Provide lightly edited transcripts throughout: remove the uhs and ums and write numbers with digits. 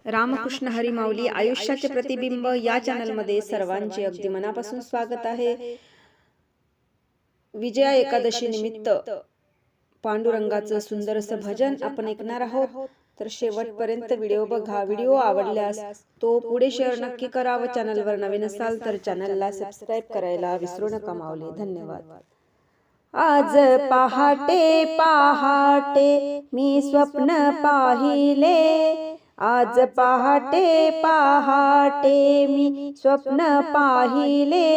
रामकृष्ण हरी माऊली आयुष्याचे प्रतिबिंब या चॅनलमध्ये सर्वांचे अगदी मनापासून स्वागत आहे। विजया एकादशी निमित्त पांडुरंगाचं सुंदरसं भजन आपण ऐकणार आहोत, तर शेवटपर्यंत व्हिडिओ बघा। व्हिडिओ आवडल्यास तो पुढे शेअर नक्की करा व चॅनलवर नवीन असाल तर चॅनलला सबस्क्राइब करायला विसरू नका माऊली। धन्यवाद। आज पहाटे पहाटे मी स्वप्न पाहिले, आज पहाटे पहाटे मी स्वप्न पाहिले,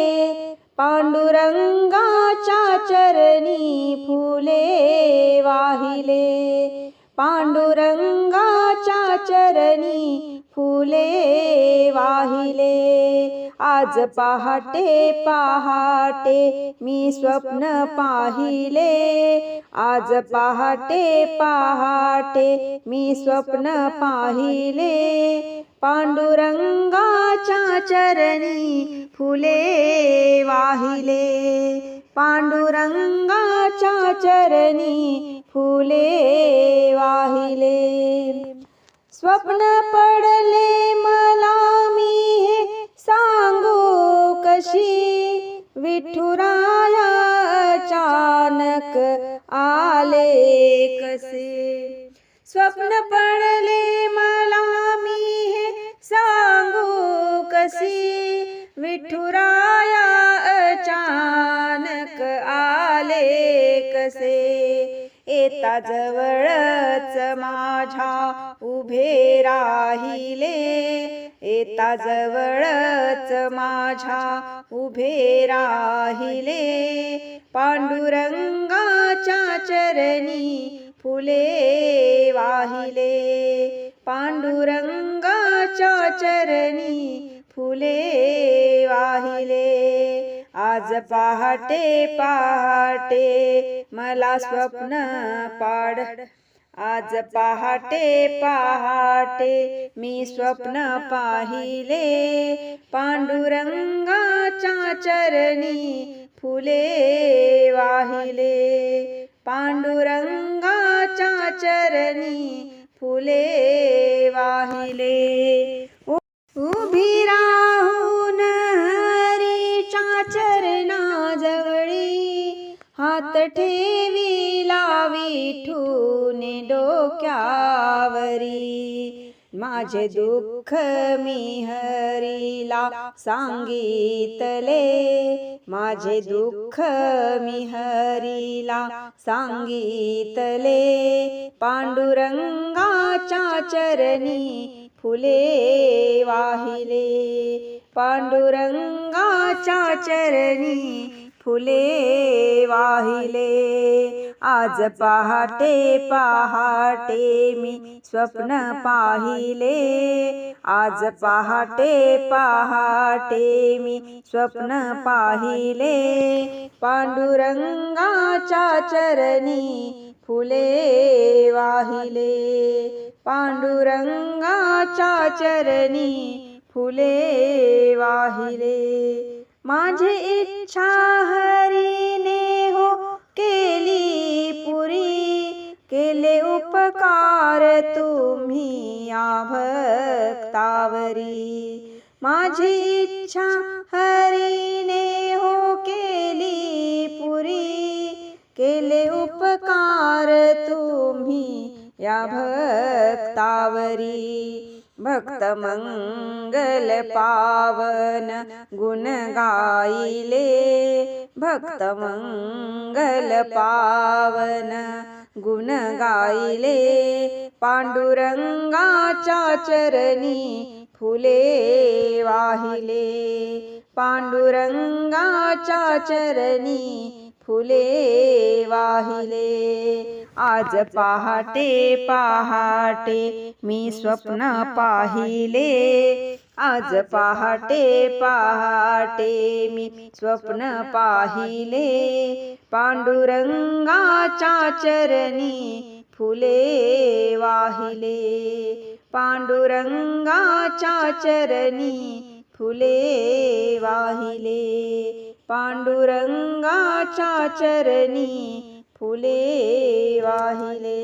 पांडुरंगाच्या चरणी फुले वाहिले, पांडुरंगाच्या चरणी फुले वाहिले। आज पहाटे पहाटे मी स्वप्न पाहिले, आज पहाटे पहाटे मी स्वप्न पाहिले, पांडुरंगाच्या चरणी फुले वाहिले, पांडुरंगाच्या चरणी फुले वाहिले। स्वप्न पडले मला मी हे सांगू कशी, विठुराया अचानक आले कसे। स्वप्न पडले मला मी हे सांगू कशी, विठुराया अचानक आले कसे। येता जवळच माझ्या उभे राहिले, येता जवळच माझ्या उभे राहिले, पांडुरंगाच्या चरणी फुले वाहिले, पांडुरंगाच्या चरणी फुले वाहिले। आज पहाटे पहाटे मला स्वप्न पाड, आज पहाटे पहाटे मी स्वप्न पाहिले, पांडुरंगाच्या चरणी फुले वाहिले, पांडुरंगाच्या चरणी फुले वाहिले। उभी राहून हरीच्या चरणाजवळी, हात ठेविला विठूने डोक्यावरी, माझे दुःख मी हरीला सांगितले, माझे दुःख मी हरीला सांगितले, पांडुरंगाच्या चरणी फुले वाहिले, पांडुरंगाच्या चरणी फुले वाहिले। आज पहाटे पहाटे मी स्वप्न पाहिले, आज पहाटे पहाटे मी स्वप्न पाहिले, पांडुरंगाच्या चरणी फुले वाहिले, पांडुरंगाच्या चरणी फुले वाहिले। माझी इच्छा हरीने हो केली पुरी, केले उपकार तुम्ही या भक्तावरी, माझी इच्छा हरीने हो केली पुरी, केले उपकार तुम्ही या भक्तावरी। भक्त मंगल पावन गुण गाईले, भक्त मंगल पावन गुण गाईले, पांडुरंगाच्या चरणी फुले वाहिले, पांडुरंगाच्या चरणी फुले वाहिले। आज पहाटे पहाटे मी स्वप्न पाहिले, आज पहाटे पहाटे मी स्वप्न पाहिले, पांडुरंगाच्या चरणी फुले वाहिले, पांडुरंगाच्या चरणी फुले वाहिले, पांडुरंगाच्या चरणी फुले वाहिले।